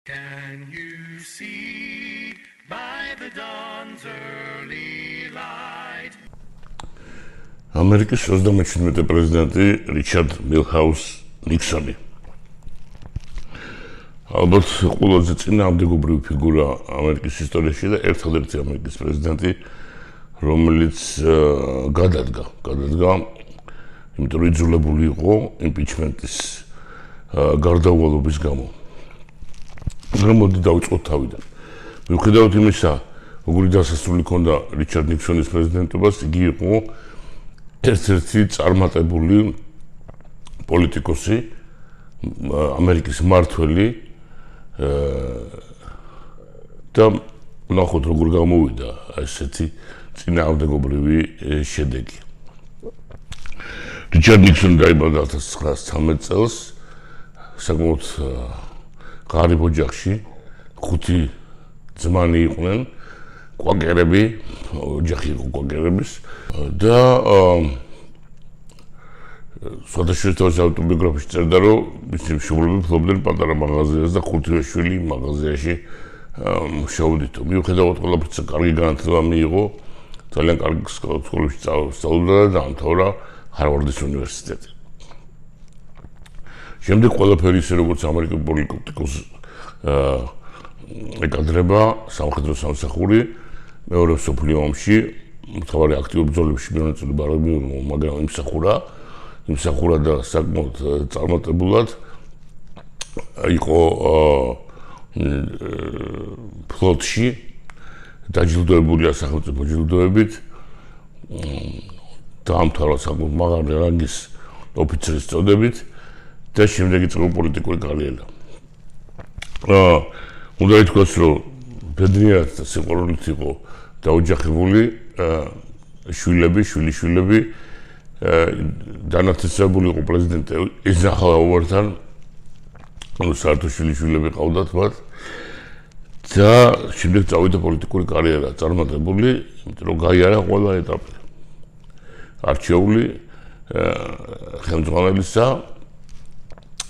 Can you see by the dawn's early light? ამერიკის 37 პრეზიდენტი რიჩარდ მილჰაუს ნიქსონი. ალბათ ყველაზე წინააღმდეგობრივი ფიგურა ამერიკის ისტორიაში და ერთადერთი ამერიკის პრეზიდენტი, რომელიც გადადგა, იმიტომ რომ იძულებული იყო იმპიჩმენტის გარდაუვალობის გამო. მოდი დავიწყოთ თავიდან. მიუხედავად იმისა, როგორი დასასრული ჰქონდა რიჩარდ ნიქსონის პრეზიდენტობას, იგი იყო ერთ-ერთი წარმატებული პოლიტიკოსი, ამერიკის მმართველი და ნახოთ როგორ გამოვიდა ესეთი წინააღმდეგობრივი შედეგი. რიჩარდ ნიქსონი დაიბადა 1913 წელს საკმაოდ ღარიბ ოჯახში, 5 ძმანი იყვნენ, კვაკერები, ოჯახი იყო კვაკერების და სხვადასხვა ავტობიოგრაფიაში წერდა, რომ მისი მშობლები ფლობდნენ პატარა მაღაზიას და 5 შვილი მაღაზიაში მუშაობდითო. მიუხედავად ყველაფრისა, კარგი განათლება მიიღო, ძალიან კარგ სკოლებში სწავლობდა და დაამთავრა ჰარვარდის უნივერსიტეტი. შემდეგ ყველაფერი ისე როგორც ამერიკული პოლიტიკოსი ეკადრება სამხედრო სამსახური, მეორე მსოფლიო ომში, მთავარი აქტიურ ბრძოლებში მონაწილეობა არ მიიღო, მაგრამ იმსახურა და საკმაოდ წარმატებულად იყო ფლოტში, დაჯილდოებულია სახელმწიფო ჯილდოებით, დაამთავრა საკმაოდ მაღალი რანგის ოფიცრის წოდებით და შემდეგ იწყება პოლიტიკური კარიერა. უნდა ითქვას, რომ ბედნიერად და სიყვარულით იყო დაოჯახებული, შვილები დანათესებული იყო პრეზიდენტ ეიზენჰაუერთან, საერთო შვილები ყავდათ მათ და შემდეგ წავიდა პოლიტიკური კარიერა წარმატებული, იმიტომ რომ გაიარა ყველა ეტაპი. არჩეული ხელმძღვანელისა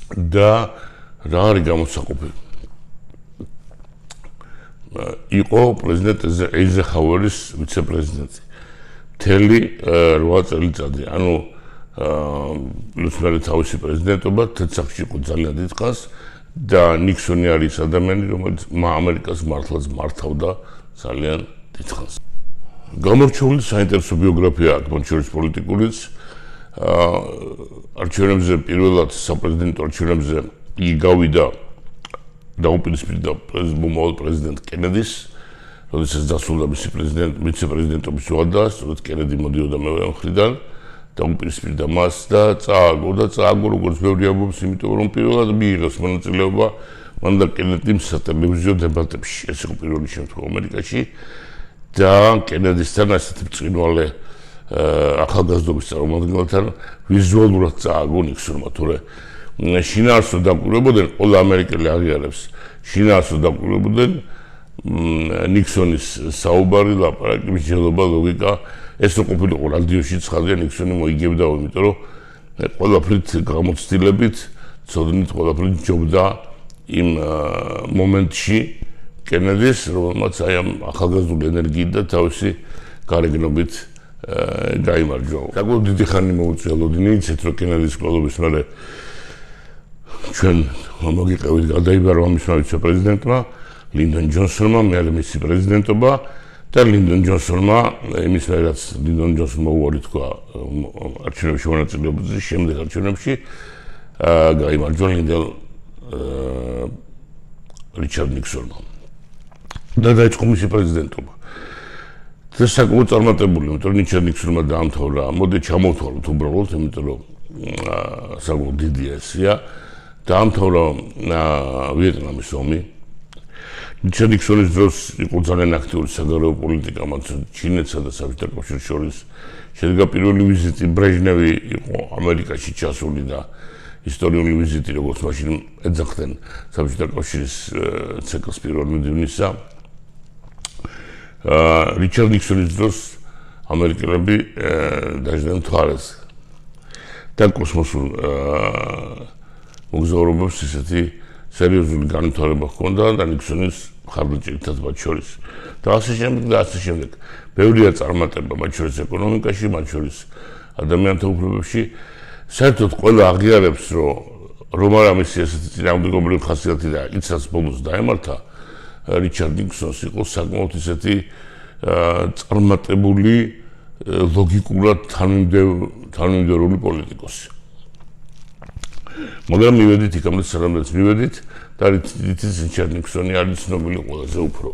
და რა არის გამოსაყოფი. იყო პრეზიდენტ ეიზენჰაუერის ვიცე-პრეზიდენტი. მთელი 8 წელიწადი, ანუ პლუს მერე თავისი პრეზიდენტობა თეთრსახში იყო ძალიან დიდხანს და ნიქსონი არის ადამიანი, რომელიც ამერიკას მართლაც მართავდა ძალიან დიდხანს. გამორჩეული საინტერესო ბიოგრაფია აქვს, მათ შორის პოლიტიკურიც. არჩევნებზე პირველად საპრეზიდენტო არჩევნებზე იგი გავიდა და უპირისპირდა მომავალ პრეზიდენტ კენედის, როდესაც დასრულდა მისი ვიცე-პრეზიდენტობის ვადა, სწორედ კენედი მოდიოდა მეორე მხრიდან და უპირისპირდა მას და წააგო როგორც ბევრი ამბობს, იმიტომ რომ პირველად მიიღეს მონაწილეობა მან და კენედიმ სატელევიზიო დებატებში. ეს იყო პირველი შემთხვევა ამერიკაში და კენედისთან ასეთი ბრწყინვალე ახალგაზრდობის წარმომადგენელთან ვიზუალურად წააგო ნიქსონმა, თორე შინაარსო დაკვირვებოდნენ ყველა ამერიკელი აღიარებს, შინაარსო დაკვირვებოდნენ ნიქსონის საუბარი, ლაპარაკი, მსჯელობა, ლოგიკა, ეს რო ყოფილიყო რადიოში ცხადია, ნიქსონი მოიგებდაო, იმიტომ რომ ყველაფრით გამოცდილებით, ცოდნით ყველაფრით ჯობდა იმ მომენტში კენედის, რომელმაც აი ამ ახალგაზრდული ენერგიით და თავისი გარეგნობით გაიმარჯვა. საკმაოდ დიდი ხანი მოუწია ლოდინიცით, რომ კენედის კლუბის მერე ჩვენ მოგიყევით გადაიბარო ამისმა ვიცე-პრეზიდენტმა ლინდონ ჯონსონმა, მეორე მისი პრეზიდენტობა და ლინდონ ჯონსონმა იმის მერეც ლინდონ ჯონსონმა უარი თქვა არჩევნებში მონაწილეობაზე, შემდეგ არჩევნებში გაიმარჯვა რიჩარდ ნიქსონმა და დაიწყო მისი პრეზიდენტობა. და საკმაოდ წარმატებული, იმიტომ რომ რიჩარდ ნიქსონმა დაამთავრა, მოდი ჩამოვთვალოთ უბრალოდ, იმიტომ რომ საკმაოდ დიდია ესია. დაამთავრა ვიეტნამის ომი. რიჩარდ ნიქსონის დროს იყო ძალიან აქტიური საგარეო პოლიტიკა, მათ ჩინეთსა და საბჭოთა კავშირის შორის. შედგა პირველი ვიზიტი, ბრეჟნევი იყო ამერიკაში ჩასული და ისტორიული ვიზიტი, როგორც მაშინ ეძახდნენ საბჭოთა კავშირის ცეკლს 1 ივნისსა. რიჩარდ ნიქსონის დროს ამერიკელები დაждდნენ მთვარეს და კოსმოსურ მოგზაურობებს ისეთი სერიოზული განვითარება ჰქონდა და ნიქსონის მხარდაჭერითაც მათ შორის. და ასე შემდეგ. ბევრია წარმატება მათ შორის ეკონომიკაში, მათ შორის ადამიანთა უფლებებში. საერთოდ ყველა აღიარებს, რომ არა მისი ესეთი წინააღმდეგობრივი ხასიათი და იცას ბოლოს დაემართა, რიჩარდ ნიქსონს იყო საკმაოდ ისეთი წარმატებული, ლოგიკურად თანმიმდევრული პოლიტიკოსი. მაგრამ მივედით იქამდე სანამდეც მივედით და რითიც რიჩარდ ნიქსონი არის ცნობილი ყველაზე უფრო.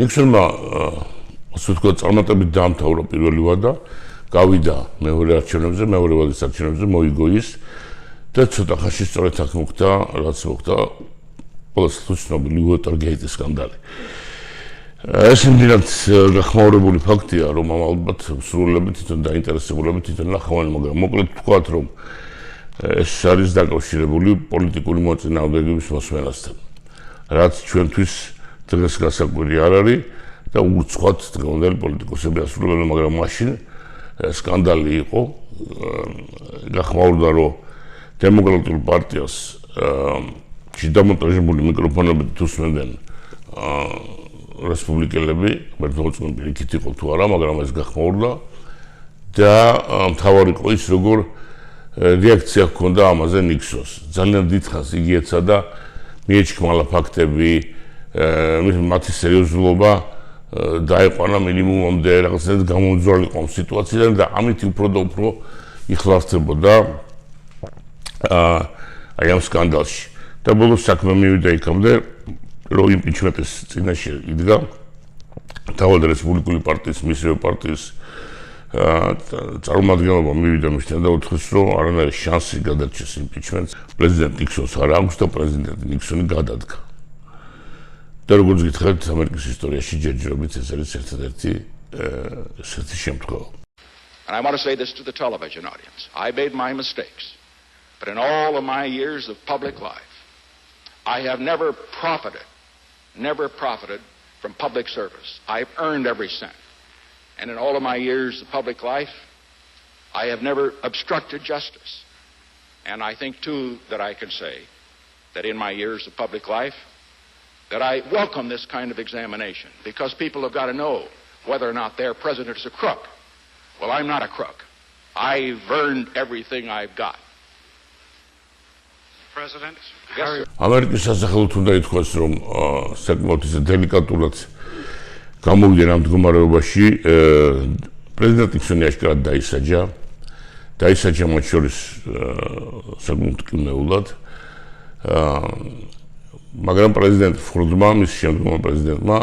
ნიქსონმა ასე ვთქვათ წარმატებით დაამთავრა პირველი ვადა, გავიდა მეორე ვადის არჩევნებზე, მოიგო ის და ცოტა ხანში სწორედ აქ მოხდა, რაც მოხდა ყველასთვის ცნობილი უოტერგეიტის სკანდალი. ეს იმდენად გახმაურებული ფაქტია, რომ ალბათ სრულიად თვითონ დაინტერესებულები თვითონ ნახავენ, მაგრამ მოკლედ ვთქვათ, რომ ეს არის დაკავშირებული პოლიტიკური მოწინააღმდეგეობის მოსმენასთან, რაც ჩვენთვის დღეს გასაკვირი არ არის და უცხოთ დღევანდელი პოლიტიკოსები ასრულებენ, მაგრამ მაშინ სკანდალი იყო, გახმაურდა, რომ დემოკრატიულ პარტიას შედამონტაჟებული მიკროფონებით უსმენდნენ რესპუბლიკელები, მერტმოწმენ პირიქით იყო თუ არა, მაგრამ ეს გახმაურდა და მთავარი იყო ის, როგორ რეაქცია ჰქონდა ამაზე ნიქსონს. ძალიან დიდხანს იგი ეცადა მიეჩქმალა ფაქტები, მათი სერიოზულობა დაეყვანა მინიმუმამდე, რაღაცნაირად გამოუძვრალიყო ამ სიტუაციიდან და ამით უფრო და უფრო იხლასდებოდა აი ამ სკანდალში. და ბოლოს საქმე მივიდა იქამდე, რომ იმპიჩმენტის წინაშე იდგა თავად რესპუბლიკური პარტიის, მისივე პარტიის წარმომადგენლობა მივიდა მისთან და უთხრეს, რომ არანაირი შანსი გადარჩეს იმპიჩმენტს. პრეზიდენტ ნიქსონს არ აქვს და პრეზიდენტ ნიქსონი გადადგა. და როგორც გითხარით, ამერიკის ისტორიაში ჯერჯერობით ეს არის ერთადერთი შემთხვევა. And I want to say this to the television audience. I made my mistakes, but in all of my years of public life, I have never profited from public service. I've earned every cent. And in all of my years of public life, I have never obstructed justice. And I think, too, that I can say that in my years of public life, that I welcome this kind of examination, because people have got to know whether or not their president is a crook. Well, I'm not a crook. I've earned everything I've got. President, ამერიკის სასახელოდ უნდა ითქვას, რომ საკმაოდ ისე დელიკატურად გამოვიდა ამ მდგომარეობაში, პრეზიდენტ ნიქსონი აშკარად დაისაჯა მათ შორის საკმაოდ კმეულად, მაგრამ პრეზიდენტ ფორდმა, მის შემდგომ პრეზიდენტმა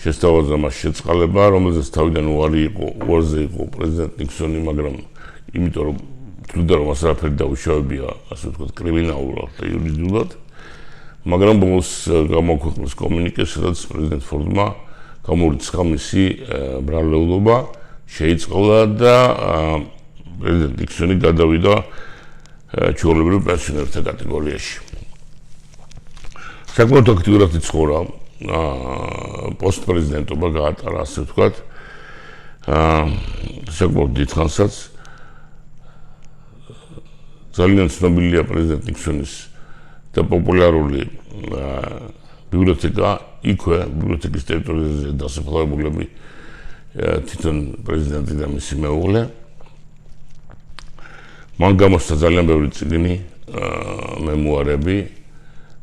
შესთავაზა მას შეწყალება, რომელზეც თავიდან უარზე იყო პრეზიდენტ ნიქსონი, მაგრამ იმიტომ რომ თვლიდა, რომ მას არაფერი დაუშავებია, ასე ვთქვათ, კრიმინალურად და იურიდიულად, მაგრამ ბოლოს გამოაქვეყნეს კომუნიკე, სადაც პრეზიდენტ ფორდმა გამორიცხა მისი ბრალეულობა, შეიწყალა და პრეზიდენტ ნიქსონი გადავიდა ჩვეულებრივ პენსიონერთა კატეგორიაში. საკმაოდ აქტიურად იცხოვრა, პოსტპრეზიდენტობა გაატარა, ასე ვთქვათ, საკმაოდ დიდხანსაც. ძალიან ცნობილია პრეზიდენტ ნიქსონის და პოპულარული ბიბლიოთეკა, იქვე ბიბლიოთეკის ტერიტორიაზე დასაფლავებულები თვითონ პრეზიდენტი და მისი მეუღლე. მან გამოსცა ძალიან ბევრი წიგნი, მემუარები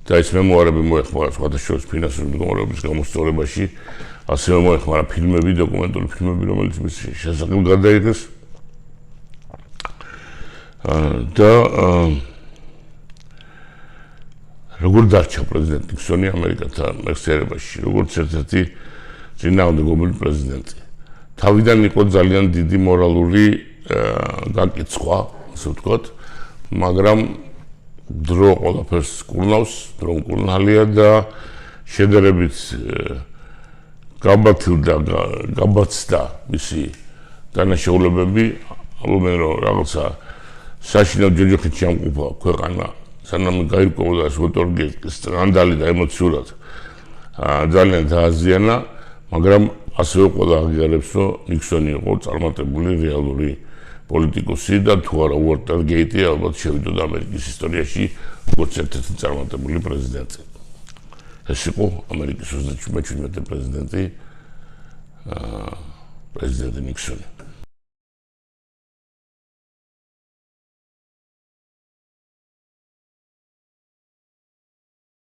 და ეს მემუარები მოეხმარა სხვათა შორის ფინანსური მდგომარეობის გამოსწორებაში, ასევე მოეხმარა ფილმები, დოკუმენტური ფილმები, რომელიც მის შესახებ გადაიღეს. და როგორ დარჩა პრეზიდენტ ნიქსონი ამერიკათან მეხსიერებაში, როგორც ერთ-ერთი წინააღმდეგობრივი პრეზიდენტი. თავიდან იყო ძალიან დიდი მორალური გაკიცხვა, ასე ვთქვათ, მაგრამ დრო ყველაფერს კურნავს, დრო მკურნალია და შედარებით გაბაცდა მისი დანაშაულებები, ამბობენ, რომ რაღაცა საშინელ ჯოჯოხეთში ამყოფა ქვეყანა, სანამ გაირკვევა ეს უოტერგეიტის სკანდალი და ემოციურად ძალიან დააზიანა, მაგრამ ასევე ყველა აღიარებს, რომ ნიქსონი იყო წარმატებული რეალური პოლიტიკოსი და თუ არა უოტერგეიტი ალბათ შევიდოდა ამერიკის ისტორიაში როგორც ერთ-ერთი წარმატებული პრეზიდენტი. ეს იყო ამერიკის 37 პრეზიდენტი, პრეზიდენტი ნიქსონი.